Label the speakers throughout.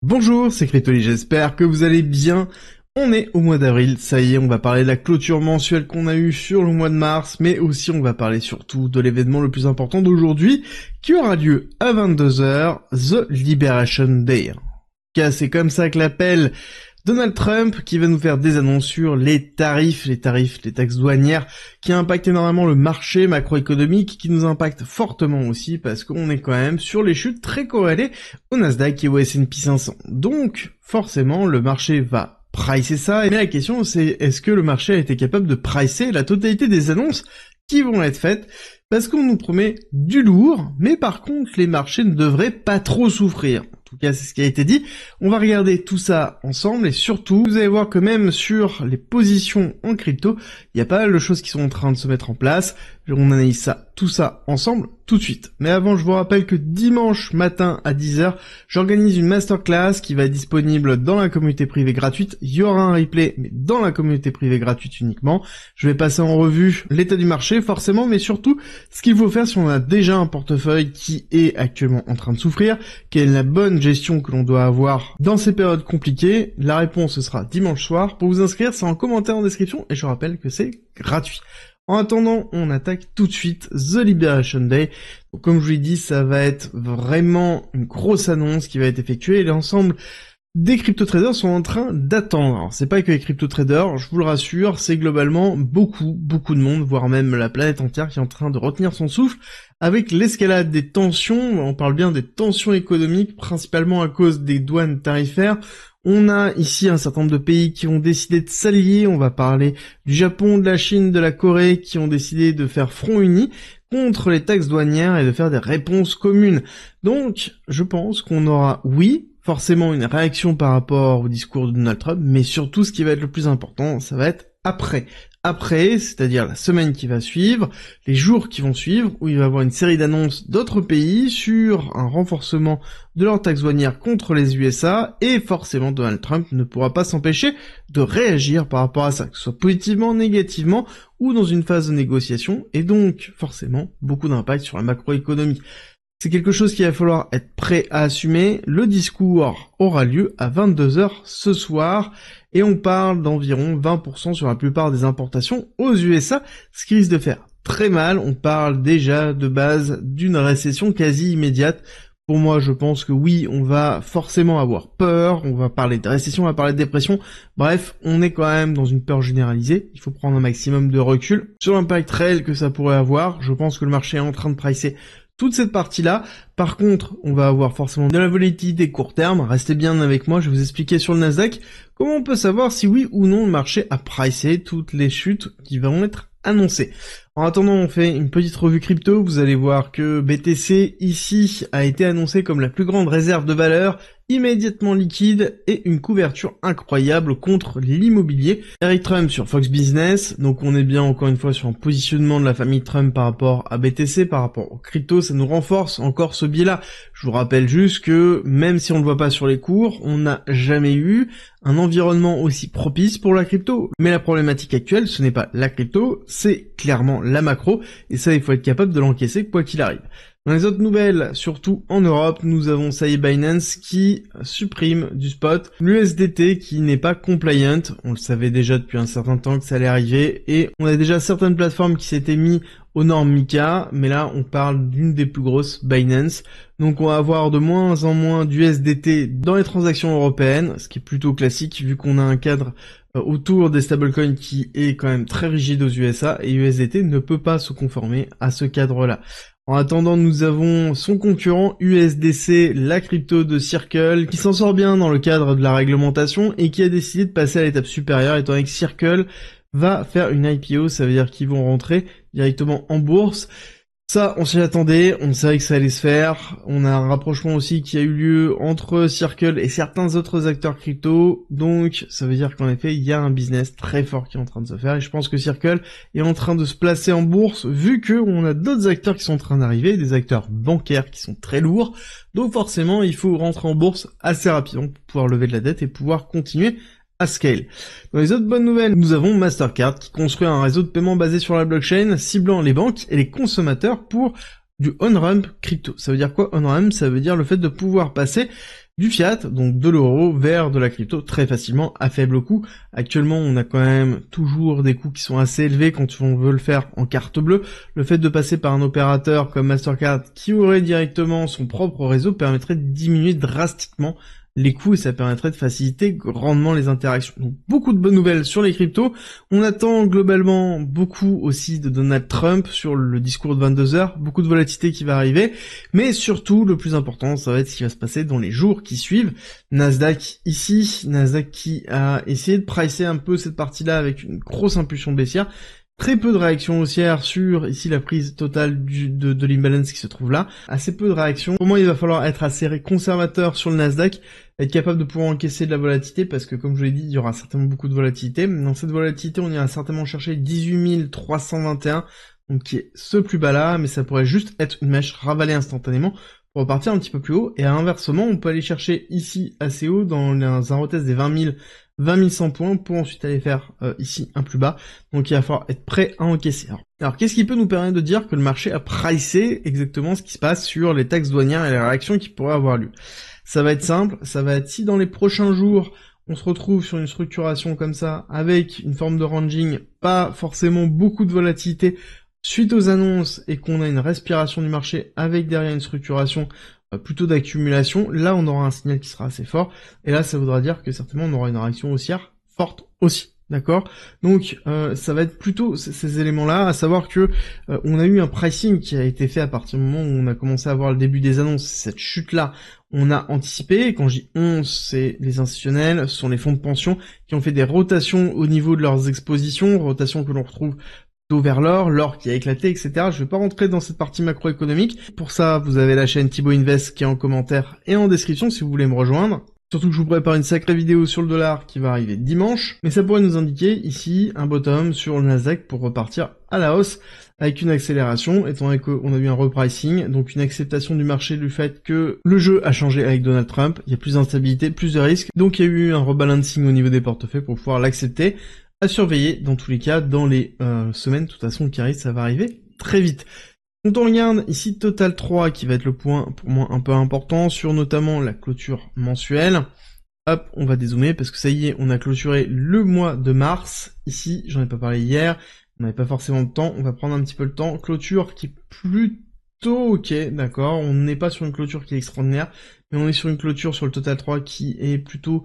Speaker 1: Bonjour, c'est Cryptoly, j'espère que vous allez bien. On est au mois d'avril, ça y est, on va parler de la clôture mensuelle qu'on a eue sur le mois de mars, mais aussi on va parler surtout de l'événement le plus important d'aujourd'hui, qui aura lieu à 22h, The Liberation Day. Car c'est comme ça que l'appelle Donald Trump, qui va nous faire des annonces sur les tarifs, les taxes douanières, qui impactent énormément le marché macroéconomique, qui nous impactent fortement aussi, parce qu'on est quand même sur les chutes très corrélées au Nasdaq et au S&P 500. Donc, forcément, le marché va pricer ça, mais la question c'est, est-ce que le marché a été capable de pricer la totalité des annonces qui vont être faites? Parce qu'on nous promet du lourd, mais par contre, les marchés ne devraient pas trop souffrir. En tout cas, c'est ce qui a été dit. On va regarder tout ça ensemble et surtout, vous allez voir que même sur les positions en crypto, il y a pas mal de choses qui sont en train de se mettre en place. On analyse ça, tout ça ensemble tout de suite. Mais avant, je vous rappelle que dimanche matin à 10h, j'organise une masterclass qui va être disponible dans la communauté privée gratuite. Il y aura un replay, mais dans la communauté privée gratuite uniquement. Je vais passer en revue l'état du marché, forcément, mais surtout, ce qu'il faut faire si on a déjà un portefeuille qui est actuellement en train de souffrir, quelle est la bonne gestion que l'on doit avoir dans ces périodes compliquées. La réponse, ce sera dimanche soir. Pour vous inscrire, c'est en commentaire en description, et je rappelle que c'est gratuit. En attendant, on attaque tout de suite The Liberation Day. Donc, comme je vous l'ai dit, ça va être vraiment une grosse annonce qui va être effectuée et l'ensemble des crypto-traders sont en train d'attendre. Alors, c'est pas que les crypto-traders, je vous le rassure, c'est globalement beaucoup de monde, voire même la planète entière qui est en train de retenir son souffle avec l'escalade des tensions. On parle bien des tensions économiques, principalement à cause des douanes tarifaires. On a ici un certain nombre de pays qui ont décidé de s'allier. On va parler du Japon, de la Chine, de la Corée, qui ont décidé de faire front uni contre les taxes douanières et de faire des réponses communes. Donc, je pense qu'on aura, oui, forcément une réaction par rapport au discours de Donald Trump, mais surtout ce qui va être le plus important, ça va être après. Après, c'est-à-dire la semaine qui va suivre, les jours qui vont suivre, où il va y avoir une série d'annonces d'autres pays sur un renforcement de leurs taxes douanières contre les USA, et forcément Donald Trump ne pourra pas s'empêcher de réagir par rapport à ça, que ce soit positivement, négativement, ou dans une phase de négociation, et donc forcément beaucoup d'impact sur la macroéconomie. C'est quelque chose qu'il va falloir être prêt à assumer. Le discours aura lieu à 22h ce soir et on parle d'environ 20% sur la plupart des importations aux USA, ce qui risque de faire très mal. On parle déjà de base d'une récession quasi immédiate. Pour moi, je pense que oui, on va forcément avoir peur, on va parler de récession, on va parler de dépression. Bref, on est quand même dans une peur généralisée. Il faut prendre un maximum de recul sur l'impact réel que ça pourrait avoir. Je pense que le marché est en train de pricer toute cette partie-là. Par contre, on va avoir forcément de la volatilité court terme. Restez bien avec moi, je vais vous expliquer sur le Nasdaq comment on peut savoir si oui ou non le marché a pricé toutes les chutes qui vont être annoncées. En attendant, on fait une petite revue crypto. Vous allez voir que BTC ici a été annoncé comme la plus grande réserve de valeur, immédiatement liquide et une couverture incroyable contre l'immobilier. Eric Trump sur Fox Business, donc on est bien encore une fois sur un positionnement de la famille Trump par rapport à BTC, par rapport aux crypto, ça nous renforce encore ce biais-là. Je vous rappelle juste que même si on ne le voit pas sur les cours, on n'a jamais eu un environnement aussi propice pour la crypto. Mais la problématique actuelle, ce n'est pas la crypto, c'est clairement la macro, et ça il faut être capable de l'encaisser quoi qu'il arrive. Dans les autres nouvelles, surtout en Europe, nous avons ça y est Binance qui supprime du spot l'USDT qui n'est pas compliant. On le savait déjà depuis un certain temps que ça allait arriver et on a déjà certaines plateformes qui s'étaient mis aux normes MiCA, mais là on parle d'une des plus grosses, Binance. Donc on va avoir de moins en moins d'USDT dans les transactions européennes, ce qui est plutôt classique vu qu'on a un cadre autour des stablecoins qui est quand même très rigide aux USA et USDT ne peut pas se conformer à ce cadre-là. En attendant, nous avons son concurrent USDC, la crypto de Circle, qui s'en sort bien dans le cadre de la réglementation et qui a décidé de passer à l'étape supérieure, étant donné que Circle va faire une IPO, ça veut dire qu'ils vont rentrer directement en bourse. Ça, on s'y attendait, on savait que ça allait se faire. On a un rapprochement aussi qui a eu lieu entre Circle et certains autres acteurs crypto. Donc, ça veut dire qu'en effet, il y a un business très fort qui est en train de se faire. Et je pense que Circle est en train de se placer en bourse, vu que on a d'autres acteurs qui sont en train d'arriver, des acteurs bancaires qui sont très lourds. Donc forcément, il faut rentrer en bourse assez rapidement pour pouvoir lever de la dette et pouvoir continuer à scale. Dans les autres bonnes nouvelles, nous avons Mastercard qui construit un réseau de paiement basé sur la blockchain, ciblant les banques et les consommateurs pour du on-ramp crypto. Ça veut dire quoi on-ramp? Ça veut dire le fait de pouvoir passer du fiat, donc de l'euro, vers de la crypto très facilement à faible coût. Actuellement, on a quand même toujours des coûts qui sont assez élevés quand on veut le faire en carte bleue. Le fait de passer par un opérateur comme Mastercard qui aurait directement son propre réseau permettrait de diminuer drastiquement les coûts et ça permettrait de faciliter grandement les interactions. Donc beaucoup de bonnes nouvelles sur les cryptos. On attend globalement beaucoup aussi de Donald Trump sur le discours de 22 heures, beaucoup de volatilité qui va arriver, mais surtout le plus important, ça va être ce qui va se passer dans les jours qui suivent. Nasdaq ici, Nasdaq qui a essayé de pricer un peu cette partie-là avec une grosse impulsion baissière. Très peu de réactions haussières sur, ici, la prise totale de l'imbalance qui se trouve là. Assez peu de réactions. Pour moi, il va falloir être assez conservateur sur le Nasdaq, être capable de pouvoir encaisser de la volatilité, parce que, comme je l'ai dit, il y aura certainement beaucoup de volatilité. Dans cette volatilité, on ira certainement chercher 18 321, donc qui est ce plus bas là, mais ça pourrait juste être une mèche ravalée instantanément pour repartir un petit peu plus haut. Et inversement, on peut aller chercher ici assez haut dans un retest des 20 100 points pour ensuite aller faire ici un plus bas. Donc il va falloir être prêt à encaisser. Alors qu'est-ce qui peut nous permettre de dire que le marché a pricé exactement ce qui se passe sur les taxes douanières et les réactions qui pourraient avoir lieu? Ça va être simple, ça va être si dans les prochains jours on se retrouve sur une structuration comme ça avec une forme de ranging, pas forcément beaucoup de volatilité suite aux annonces et qu'on a une respiration du marché avec derrière une structuration plutôt d'accumulation, là on aura un signal qui sera assez fort, et là ça voudra dire que certainement on aura une réaction haussière forte aussi, d'accord? Donc ça va être plutôt ces éléments-là, à savoir que on a eu un pricing qui a été fait à partir du moment où on a commencé à voir le début des annonces, cette chute-là, on a anticipé, et quand je dis on, c'est les institutionnels, ce sont les fonds de pension qui ont fait des rotations au niveau de leurs expositions, rotations que l'on retrouve vers l'or qui a éclaté, etc. Je vais pas rentrer dans cette partie macroéconomique. Pour ça, vous avez la chaîne Thibaut Invest qui est en commentaire et en description si vous voulez me rejoindre. Surtout que je vous prépare une sacrée vidéo sur le dollar qui va arriver dimanche. Mais ça pourrait nous indiquer ici un bottom sur le Nasdaq pour repartir à la hausse avec une accélération, étant donné qu'on a eu un repricing, donc une acceptation du marché du fait que le jeu a changé avec Donald Trump, il y a plus d'instabilité, plus de risques, donc il y a eu un rebalancing au niveau des portefeuilles pour pouvoir l'accepter. À surveiller dans tous les cas dans les semaines de toute façon qui arrivent, ça va arriver très vite. Quand on regarde ici Total 3 qui va être le point pour moi un peu important sur notamment la clôture mensuelle, hop on va dézoomer parce que ça y est on a clôturé le mois de mars, ici j'en ai pas parlé hier, on n'avait pas forcément de temps, on va prendre un petit peu le temps, clôture qui est plutôt ok, d'accord, on n'est pas sur une clôture qui est extraordinaire, mais on est sur une clôture sur le Total 3 qui est plutôt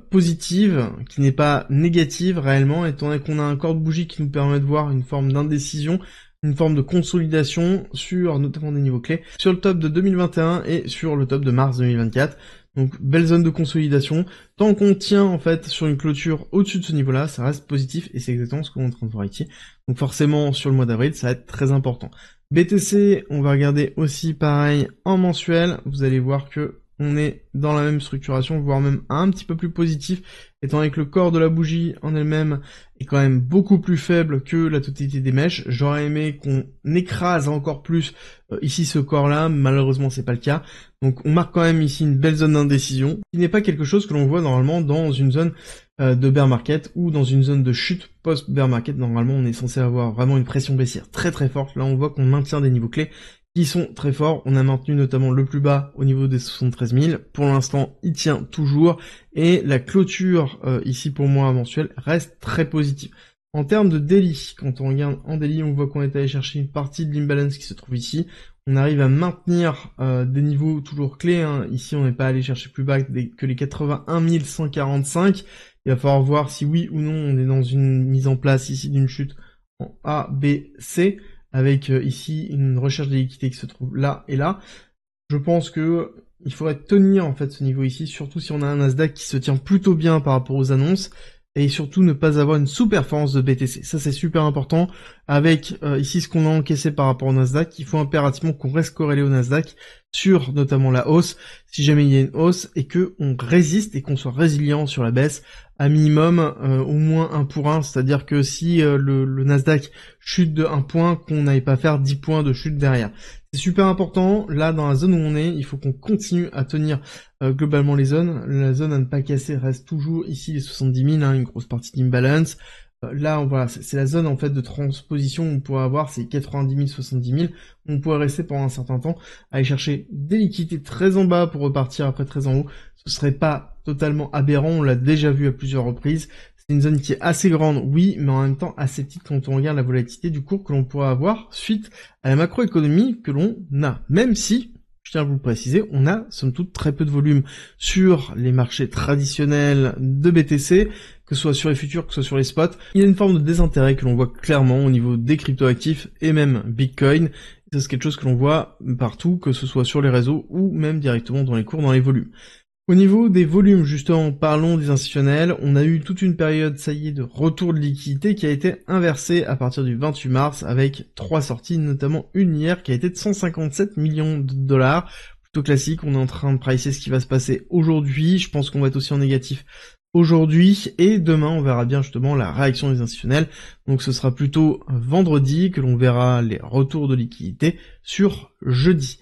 Speaker 1: positive, qui n'est pas négative réellement, étant donné qu'on a un corps de bougie qui nous permet de voir une forme d'indécision, une forme de consolidation sur notamment des niveaux clés, sur le top de 2021 et sur le top de mars 2024. Donc belle zone de consolidation. Tant qu'on tient en fait sur une clôture au-dessus de ce niveau-là, ça reste positif et c'est exactement ce qu'on est en train de voir ici. Donc forcément sur le mois d'avril, ça va être très important. BTC, on va regarder aussi pareil en mensuel. Vous allez voir que on est dans la même structuration, voire même un petit peu plus positif, étant donné que le corps de la bougie en elle-même est quand même beaucoup plus faible que la totalité des mèches. J'aurais aimé qu'on écrase encore plus ici ce corps-là, malheureusement c'est pas le cas. Donc on marque quand même ici une belle zone d'indécision, qui n'est pas quelque chose que l'on voit normalement dans une zone de bear market ou dans une zone de chute post-bear market. Normalement on est censé avoir vraiment une pression baissière très très forte. Là on voit qu'on maintient des niveaux clés qui sont très forts. On a maintenu notamment le plus bas au niveau des 73 000. Pour l'instant, il tient toujours. Et la clôture, ici pour moi mensuelle, reste très positive. En termes de daily, quand on regarde en daily, on voit qu'on est allé chercher une partie de l'imbalance qui se trouve ici. On arrive à maintenir des niveaux toujours clés, hein. Ici, on n'est pas allé chercher plus bas que les 81 145. Il va falloir voir si oui ou non on est dans une mise en place ici d'une chute en A, B, C. Avec ici une recherche de liquidité qui se trouve là et là. Je pense que il faudrait tenir en fait ce niveau ici, surtout si on a un Nasdaq qui se tient plutôt bien par rapport aux annonces, et surtout ne pas avoir une sous-performance de BTC. Ça c'est super important, avec ici ce qu'on a encaissé par rapport au Nasdaq, il faut impérativement qu'on reste corrélé au Nasdaq, sur notamment la hausse, si jamais il y a une hausse, et que on résiste et qu'on soit résilient sur la baisse, à minimum au moins 1 pour 1, c'est-à-dire que si le Nasdaq chute de 1 point, qu'on n'aille pas faire 10 points de chute derrière. C'est super important, là dans la zone où on est, il faut qu'on continue à tenir globalement les zones. La zone à ne pas casser reste toujours ici les 70 000, hein, une grosse partie d'imbalance. Là, voilà, c'est la zone en fait de transposition où on pourrait avoir ces 90 000, 70 000. On pourrait rester pendant un certain temps, aller chercher des liquidités très en bas pour repartir après très en haut. Ce serait pas totalement aberrant, on l'a déjà vu à plusieurs reprises. C'est une zone qui est assez grande, oui, mais en même temps assez petite quand on regarde la volatilité du cours que l'on pourrait avoir suite à la macroéconomie que l'on a. Même si, je tiens à vous le préciser, on a somme toute très peu de volume sur les marchés traditionnels de BTC, que ce soit sur les futurs, que ce soit sur les spots. Il y a une forme de désintérêt que l'on voit clairement au niveau des cryptoactifs et même Bitcoin. C'est quelque chose que l'on voit partout, que ce soit sur les réseaux ou même directement dans les cours, dans les volumes. Au niveau des volumes, justement, parlons des institutionnels. On a eu toute une période, ça y est, de retour de liquidité qui a été inversée à partir du 28 mars avec 3 sorties, notamment une hier qui a été de 157 millions de dollars. Plutôt classique, on est en train de pricer ce qui va se passer aujourd'hui. Je pense qu'on va être aussi en négatif aujourd'hui et demain on verra bien justement la réaction des institutionnels. Donc ce sera plutôt vendredi que l'on verra les retours de liquidité sur jeudi.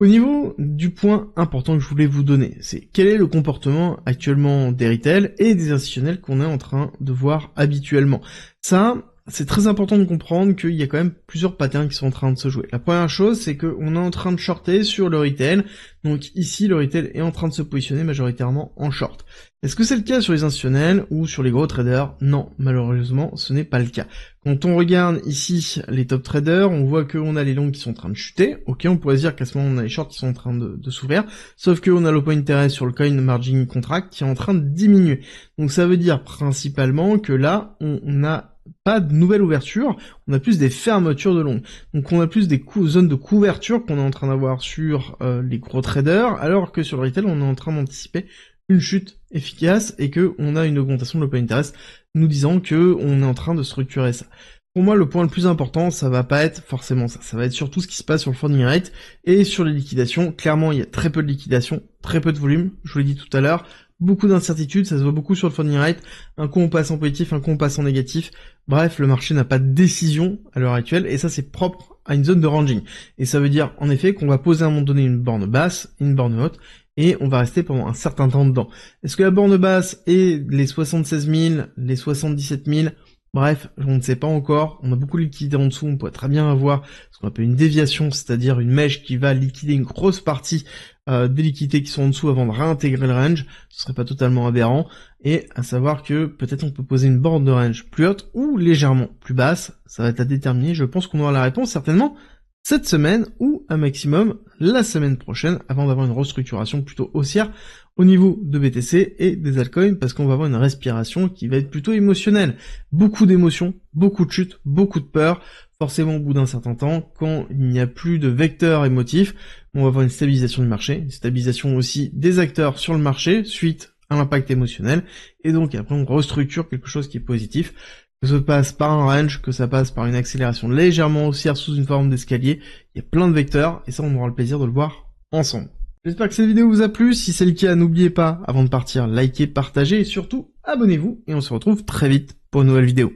Speaker 1: Au niveau du point important que je voulais vous donner, c'est quel est le comportement actuellement des retail et des institutionnels qu'on est en train de voir habituellement. Ça, c'est très important de comprendre qu'il y a quand même plusieurs patterns qui sont en train de se jouer. La première chose, c'est qu'on est en train de shorter sur le retail. Donc ici, le retail est en train de se positionner majoritairement en short. Est-ce que c'est le cas sur les institutionnels ou sur les gros traders? Non, malheureusement, ce n'est pas le cas. Quand on regarde ici les top traders, on voit qu'on a les longs qui sont en train de chuter. Ok, on pourrait se dire qu'à ce moment, on a les shorts qui sont en train de s'ouvrir. Sauf qu'on a l'open interest sur le coin margin contract qui est en train de diminuer. Donc ça veut dire principalement que là, on a pas de nouvelle ouverture, on a plus des fermetures de longues. Donc on a plus des zones de couverture qu'on est en train d'avoir sur les gros traders, alors que sur le retail, on est en train d'anticiper une chute efficace et que on a une augmentation de l'open interest nous disant que on est en train de structurer ça. Pour moi, le point le plus important, ça va pas être forcément ça. Ça va être surtout ce qui se passe sur le funding rate et sur les liquidations. Clairement, il y a très peu de liquidations, très peu de volume. Je vous l'ai dit tout à l'heure. Beaucoup d'incertitudes, ça se voit beaucoup sur le funding rate. Un coup on passe en positif, un coup on passe en négatif. Bref, le marché n'a pas de décision à l'heure actuelle et ça c'est propre à une zone de ranging. Et ça veut dire en effet qu'on va poser à un moment donné une borne basse, une borne haute et on va rester pendant un certain temps dedans. Est-ce que la borne basse est les 76 000, les 77 000? Bref, on ne sait pas encore, on a beaucoup de liquidités en dessous, on pourrait très bien avoir ce qu'on appelle une déviation, c'est-à-dire une mèche qui va liquider une grosse partie des liquidités qui sont en dessous avant de réintégrer le range, ce serait pas totalement aberrant, et à savoir que peut-être on peut poser une borne de range plus haute ou légèrement plus basse, ça va être à déterminer, je pense qu'on aura la réponse certainement cette semaine ou un maximum la semaine prochaine avant d'avoir une restructuration plutôt haussière au niveau de BTC et des altcoins parce qu'on va avoir une respiration qui va être plutôt émotionnelle. Beaucoup d'émotions, beaucoup de chutes, beaucoup de peur. Forcément au bout d'un certain temps, quand il n'y a plus de vecteurs émotifs, on va avoir une stabilisation du marché, une stabilisation aussi des acteurs sur le marché suite à l'impact émotionnel et donc après on restructure quelque chose qui est positif. Que ça passe par un range, que ça passe par une accélération légèrement haussière sous une forme d'escalier, il y a plein de vecteurs, et ça on aura le plaisir de le voir ensemble. J'espère que cette vidéo vous a plu, si c'est le cas, n'oubliez pas, avant de partir, likez, partagez, et surtout, abonnez-vous, et on se retrouve très vite pour une nouvelle vidéo.